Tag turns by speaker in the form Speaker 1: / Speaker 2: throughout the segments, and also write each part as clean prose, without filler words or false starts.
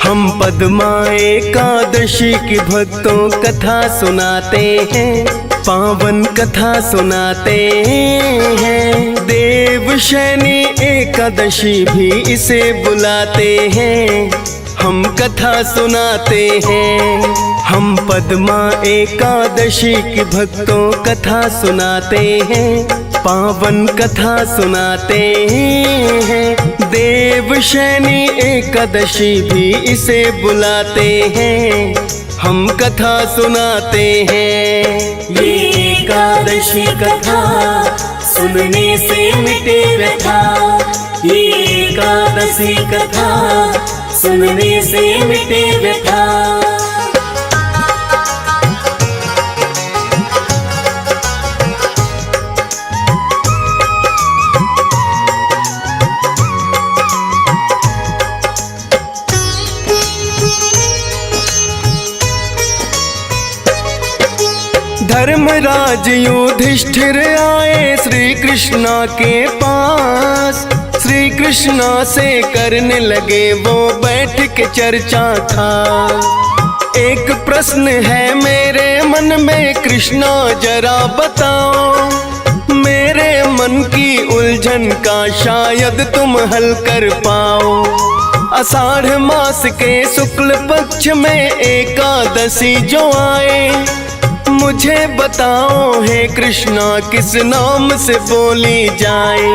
Speaker 1: हम पद्मा एकादशी की भक्तों कथा सुनाते हैं, पावन कथा सुनाते हैं। देवशयनी एकादशी भी इसे बुलाते हैं, हम कथा सुनाते हैं। हम पद्मा एकादशी की भक्तों कथा सुनाते हैं, पावन कथा सुनाते हैं। देवशयनी एकादशी भी इसे बुलाते हैं, हम कथा सुनाते हैं।
Speaker 2: ये एकादशी कथा सुनने से मिटे व्यथा, ये एकादशी कथा सुनने से मिटे व्यथा।
Speaker 1: धर्मराज युधिष्ठिर आए श्री कृष्णा के पास, श्री कृष्णा से करने लगे वो बैठ के चर्चा था। एक प्रश्न है मेरे मन में कृष्णा जरा बताओ, मेरे मन की उलझन का शायद तुम हल कर पाओ। आषाढ़ मास के शुक्ल पक्ष में एकादशी जो आए, मुझे बताओ हे कृष्णा किस नाम से बोली जाए,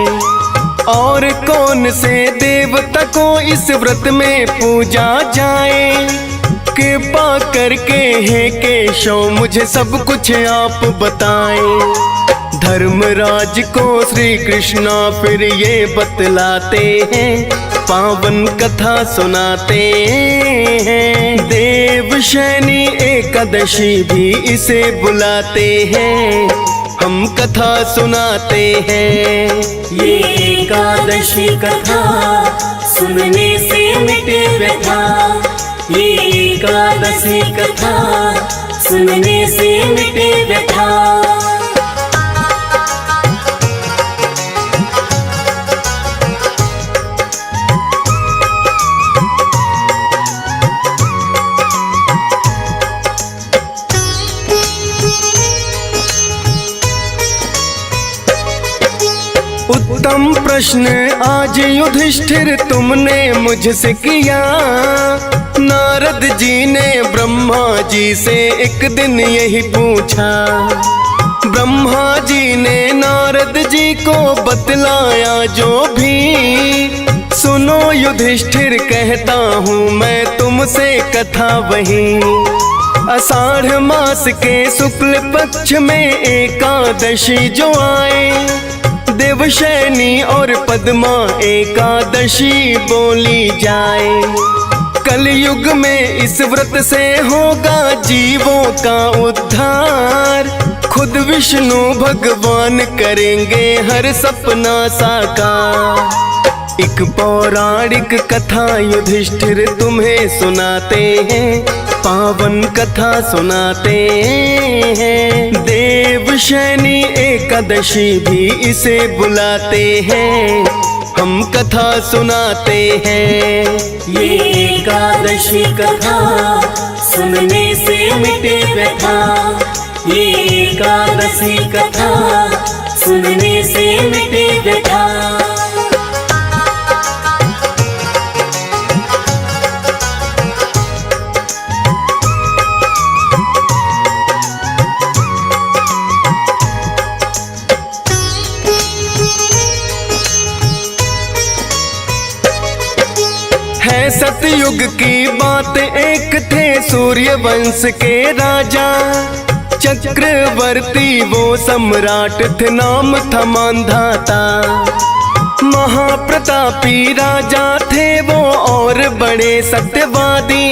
Speaker 1: और कौन से देवता को इस व्रत में पूजा जाए। कृपा करके हे केशव मुझे सब कुछ आप बताएं। धर्मराज को श्री कृष्णा फिर ये बतलाते हैं, पावन कथा सुनाते हैं। देवशयनी एकादशी भी इसे बुलाते हैं, हम कथा सुनाते हैं।
Speaker 2: ये एकादशी कथा सुनने से मिटे व्यथा, ये एकादशी कथा सुनने से मिटे व्यथा।
Speaker 1: उत्तम प्रश्न आज युधिष्ठिर तुमने मुझसे किया। नारद जी ने ब्रह्मा जी से एक दिन यही पूछा। ब्रह्मा जी ने नारद जी को बतलाया जो भी, सुनो युधिष्ठिर कहता हूँ मैं तुमसे कथा वही। आषाढ़ मास के शुक्ल पक्ष में एकादशी जो आए, देवशयनी और पद्मा एकादशी बोली जाए। कलयुग में इस व्रत से होगा जीवों का उद्धार, खुद विष्णु भगवान करेंगे हर सपना साकार। एक पौराणिक कथा युधिष्ठिर तुम्हें सुनाते हैं, पावन कथा सुनाते हैं। देवशयनी एकादशी भी इसे बुलाते हैं, हम कथा सुनाते हैं।
Speaker 2: ये एकादशी कथा सुनने से मिटे व्यथा, ये एकादशी कथा सुनने से मिटे व्यथा।
Speaker 1: है सतयुग की बात, एक थे सूर्य वंश के राजा। चक्रवर्ती वो सम्राट थे, नाम था मांधाता। महाप्रतापी राजा थे वो और बड़े सत्यवादी,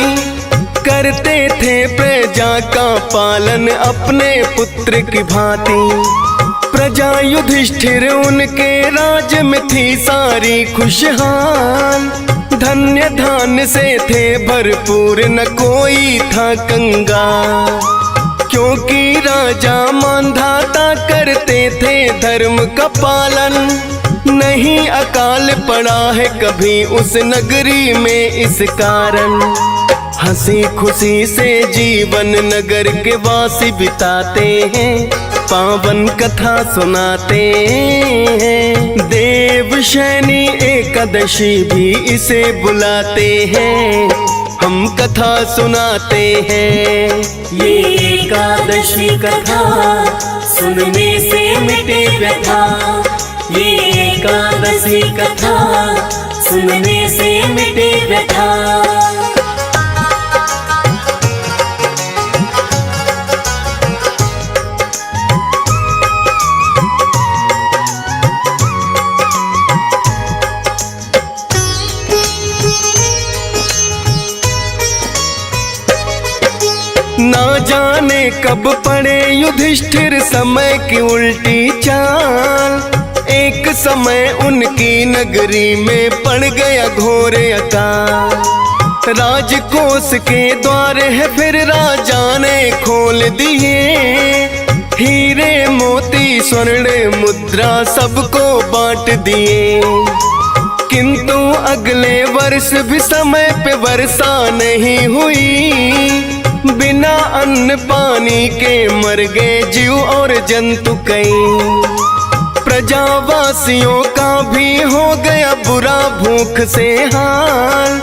Speaker 1: करते थे प्रजा का पालन अपने पुत्र की भांति। प्रजा युधिष्ठिर उनके राज में थी सारी खुशहाल, धन्य धान्य से थे भरपूर न कोई था कंगाल। क्योंकि राजा मांधाता करते थे धर्म का पालन, नहीं अकाल पड़ा है कभी उस नगरी में इस कारण। हंसी खुशी से जीवन नगर के वासी बिताते हैं, पावन कथा सुनाते हैं। देवशयनी एकादशी भी इसे बुलाते हैं, हम कथा सुनाते हैं।
Speaker 2: ये एकादशी कथा सुनने से मिटे व्यथा, ये एकादशी कथा सुनने से मिटे व्यथा।
Speaker 1: ना जाने कब पड़े युधिष्ठिर समय की उल्टी चाल। एक समय उनकी नगरी में पड़ गया घोर अकाल। राजकोष के द्वार है फिर राजा ने खोल दिए, हीरे मोती स्वर्ण मुद्रा सबको बांट दिए। किंतु अगले वर्ष भी समय पे वर्षा नहीं हुई, बिना अन्न पानी के मर गए जीव और जंतु कई। प्रजावासियों का भी हो गया बुरा भूख से हाल,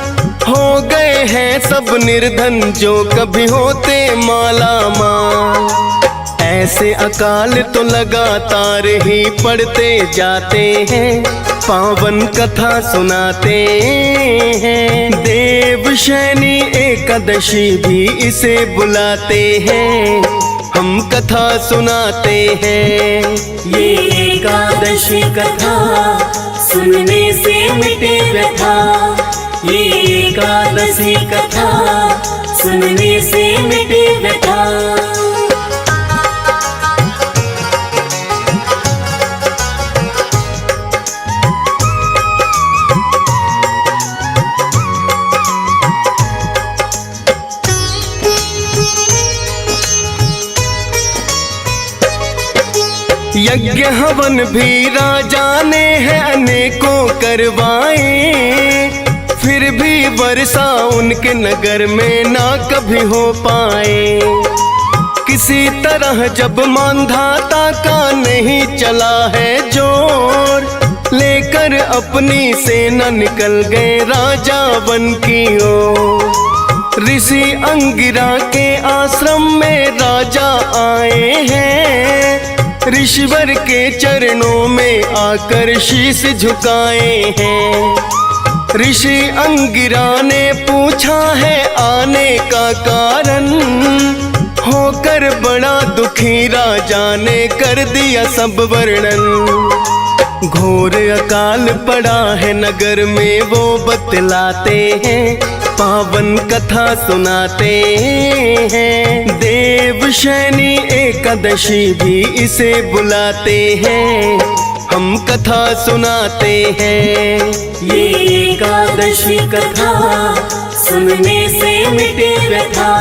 Speaker 1: हो गए हैं सब निर्धन जो कभी होते माला माल। ऐसे अकाल तो लगातार ही पड़ते जाते हैं, पावन कथा सुनाते हैं। देवशयनी एकादशी भी इसे बुलाते हैं, हम कथा सुनाते हैं।
Speaker 2: ये एकादशी कथा सुनने से मिटे व्यथा, ये एकादशी कथा सुनने से मिटे व्यथा।
Speaker 1: यज्ञ हवन भी राजा ने है अनेकों करवाए, फिर भी वर्षा उनके नगर में ना कभी हो पाए। किसी तरह जब मानधाता का नहीं चला है जोर, लेकर अपनी सेना निकल गए राजा वन की ओर। ऋषि अंगिरा के आश्रम में राजा आए हैं, ऋषिवर के चरणों में आकर शीश झुकाए हैं। ऋषि अंगिरा ने पूछा है आने का कारण, होकर बड़ा दुखी राजा ने कर दिया सब वर्णन। घोर अकाल पड़ा है नगर में वो बतलाते हैं, पावन कथा सुनाते हैं। देवशयनी एकादशी भी इसे बुलाते हैं, हम कथा सुनाते हैं।
Speaker 2: ये एकादशी कथा सुनने से मिटे व्यथा,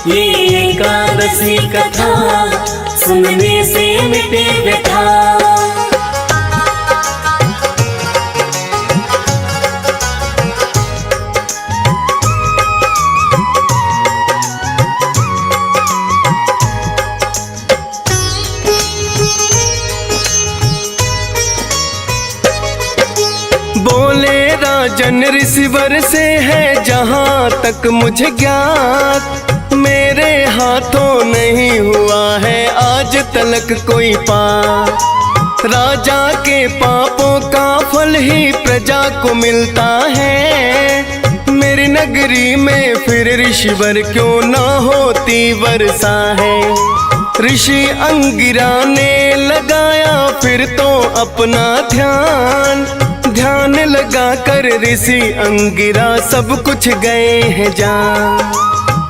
Speaker 2: ये एकादशी कथा सुनने से मिटे व्यथा।
Speaker 1: बोले राजन ऋषिवर से है जहाँ तक मुझे ज्ञात, मेरे हाथों नहीं हुआ है आज तलक कोई पाप। राजा के पापों का फल ही प्रजा को मिलता है, मेरी नगरी में फिर ऋषिवर क्यों ना होती वर्षा है। ऋषि अंगिरा ने लगाया फिर तो अपना ध्यान, ध्यान लगा कर ऋषि अंगिरा सब कुछ गए हैं जान।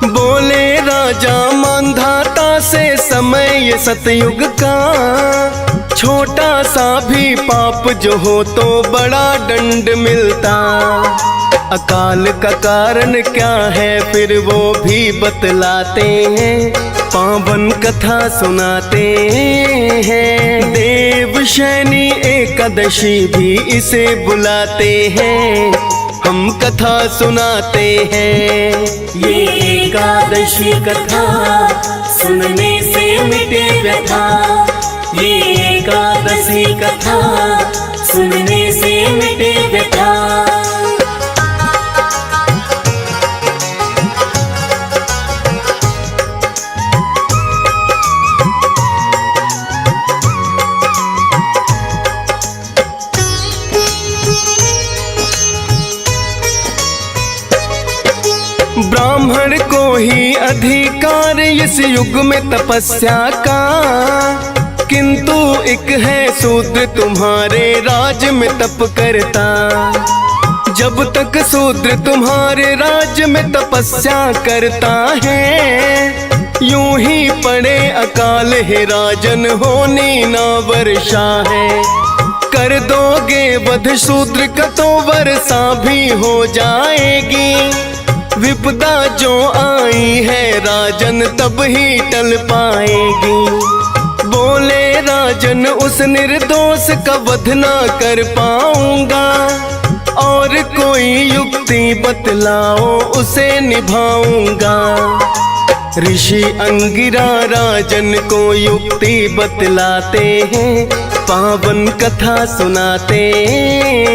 Speaker 1: बोले राजा मानधाता से समय ये सतयुग का, छोटा सा भी पाप जो हो तो बड़ा दंड मिलता। अकाल का कारण क्या है फिर वो भी बतलाते हैं, पावन कथा सुनाते हैं। देवशयनी एकादशी भी इसे बुलाते हैं, हम कथा सुनाते हैं।
Speaker 2: ये एकादशी कथा सुनने से मिटे व्यथा, ये एकादशी कथा सुनने से मिटे व्यथा।
Speaker 1: ब्राह्मण को ही अधिकार इस युग में तपस्या का, किंतु एक है शूद्र तुम्हारे राज में तप करता। जब तक शूद्र तुम्हारे राज्य में तपस्या करता है, यूं ही पड़े अकाल है राजन होनी ना वर्षा है। कर दोगे वध शूद्र का तो वर्षा भी हो जाएगी। विपदा जो आई है राजन तब ही टल पाएगी। बोले राजन उस निर्दोष का वध ना कर पाऊंगा, और कोई युक्ति बतलाओ उसे निभाऊंगा। ऋषि अंगिरा राजन को युक्ति बतलाते हैं, पावन कथा सुनाते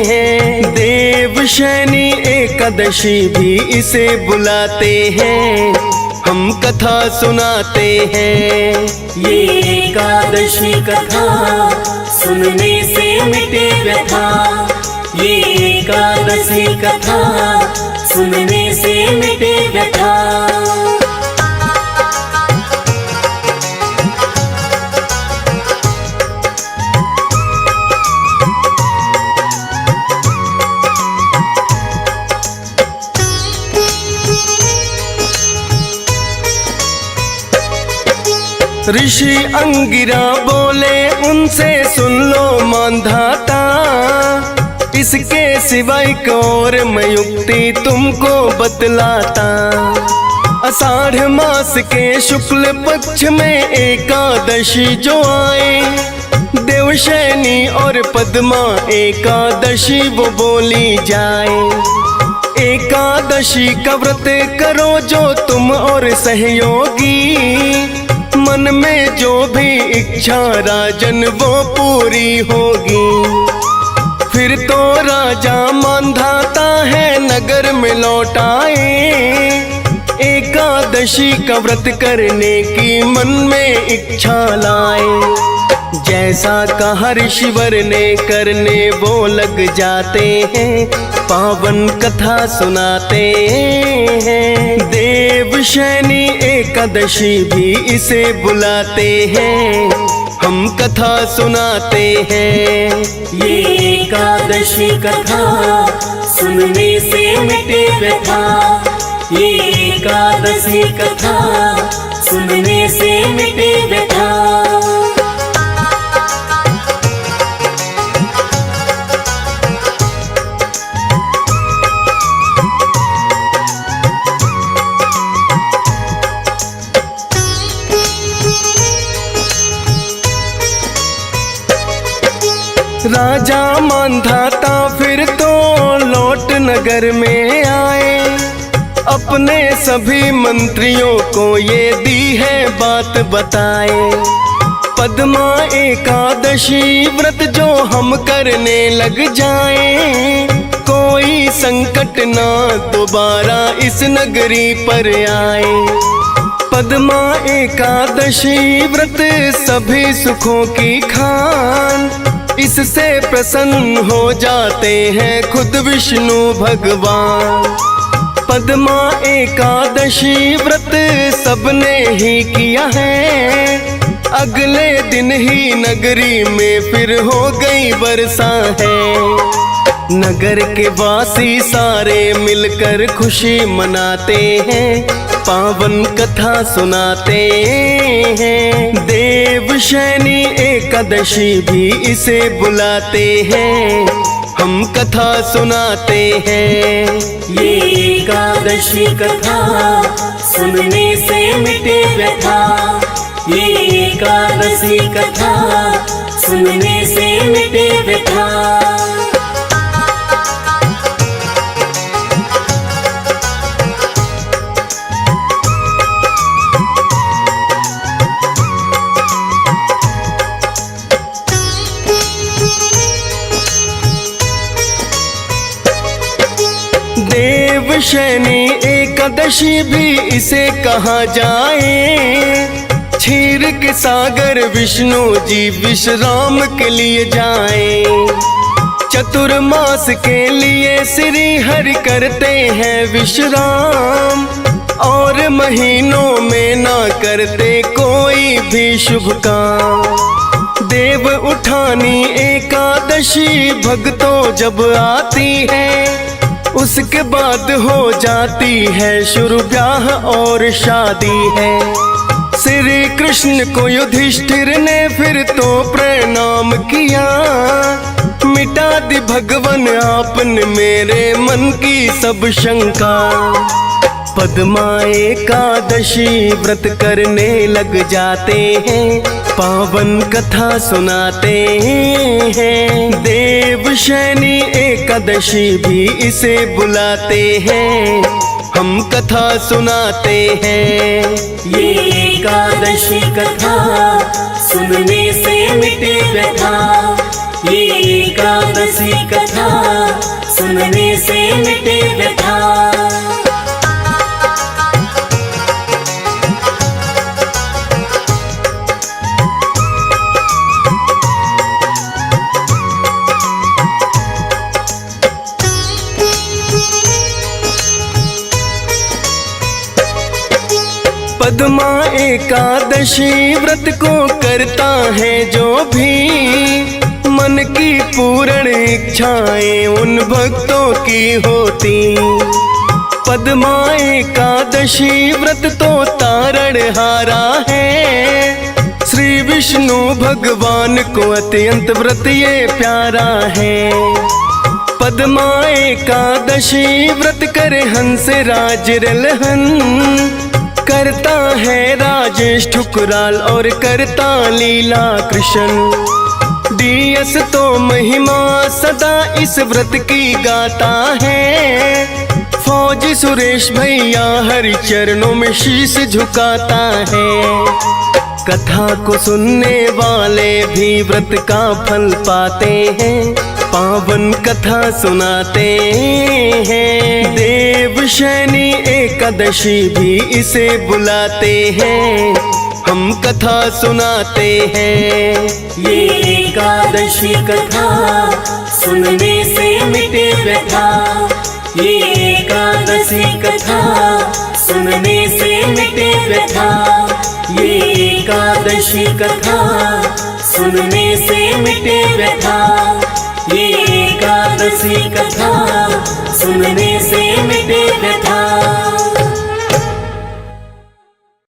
Speaker 1: हैं। देवशयनी एकादशी भी इसे बुलाते हैं, हम कथा सुनाते हैं।
Speaker 2: ये एकादशी कथा सुनने से मिटे व्यथा, ये एकादशी कथा सुनने से मिटे व्यथा।
Speaker 1: ऋषि अंगिरा बोले उनसे सुन लो मानधाता, इसके सिवाय एक और मैं युक्ति तुमको बतलाता। आषाढ़ मास के शुक्ल पक्ष में एकादशी जो आए, देवशयनी और पद्मा एकादशी वो बोली जाए। एकादशी का व्रत करो जो तुम और सहयोगी, मन में जो भी इच्छा राजन वो पूरी होगी। फिर तो राजा मानधाता है नगर में लौट आए, एकादशी का व्रत करने की मन में इच्छा लाए। जैसा कहा ऋषिवर ने करने वो लग जाते हैं, पावन कथा सुनाते हैं। देवशयनी एकादशी भी इसे बुलाते हैं, हम कथा सुनाते हैं।
Speaker 2: ये एकादशी कथा सुनने से मिटे व्यथा, ये एकादशी कथा सुनने से मिटे व्यथा।
Speaker 1: राजा मानधाता फिर तो लौट नगर में आए, अपने सभी मंत्रियों को ये दी है बात बताए। पद्मा एकादशी व्रत जो हम करने लग जाएं, कोई संकट ना दोबारा इस नगरी पर आए। पद्मा एकादशी व्रत सभी सुखों की खान, इससे प्रसन्न हो जाते हैं खुद विष्णु भगवान। पद्मा एकादशी व्रत सबने ही किया है, अगले दिन ही नगरी में फिर हो गई वर्षा है। नगर के वासी सारे मिलकर खुशी मनाते हैं, पावन कथा सुनाते हैं। देवशयनी एकादशी भी इसे बुलाते हैं, हम कथा सुनाते हैं।
Speaker 2: ये एकादशी कथा सुनने से मिटे व्यथा, ये एकादशी कथा सुनने से मिटे व्यथा।
Speaker 1: देवशयनी एकादशी भी इसे कहा जाए। क्षीर के सागर विष्णु जी विश्राम के लिए जाए। चतुर्मास के लिए श्री हरि करते हैं विश्राम, और महीनों में ना करते कोई भी शुभ काम। देव उठानी एकादशी भक्तों जब आती है, उसके बाद हो जाती है शुरू ब्याह और शादी है। श्री कृष्ण को युधिष्ठिर ने फिर तो प्रणाम किया, मिटा दी भगवन आपने मेरे मन की सब शंका। पद्मा एकादशी व्रत करने लग जाते हैं, पावन कथा सुनाते हैं। देवशयनी एकादशी भी इसे बुलाते हैं, हम कथा सुनाते हैं।
Speaker 2: ये एकादशी कथा सुनने से मिटे व्यथा, ये एकादशी कथा सुनने से मिटे व्यथा।
Speaker 1: पद्मा एकादशी व्रत को करता है जो भी, मन की पूर्ण इच्छाएं उन भक्तों की होती। पद्मा एकादशी व्रत तो तारण हारा है, श्री विष्णु भगवान को अत्यंत व्रत ये प्यारा है। पद्मा एकादशी व्रत करे हंस राज रलहन, करता है राजेश ठुकराल और करता लीला कृष्ण। डीएस तो महिमा सदा इस व्रत की गाता है, फौज सुरेश भैया हरि चरणों में शीश झुकाता है। कथा को सुनने वाले भी व्रत का फल पाते हैं, पावन कथा सुनाते हैं। देवशयनी एकादशी भी इसे बुलाते हैं, हम कथा सुनाते हैं।
Speaker 2: ये एकादशी कथा सुनने से मिटे व्यथा, ये एकादशी कथा सुनने से मिटे व्यथा। ये एकादशी कथा सुनने से मिटे व्यथा, ये एकादशी कथा सुनने से मिटे व्यथा।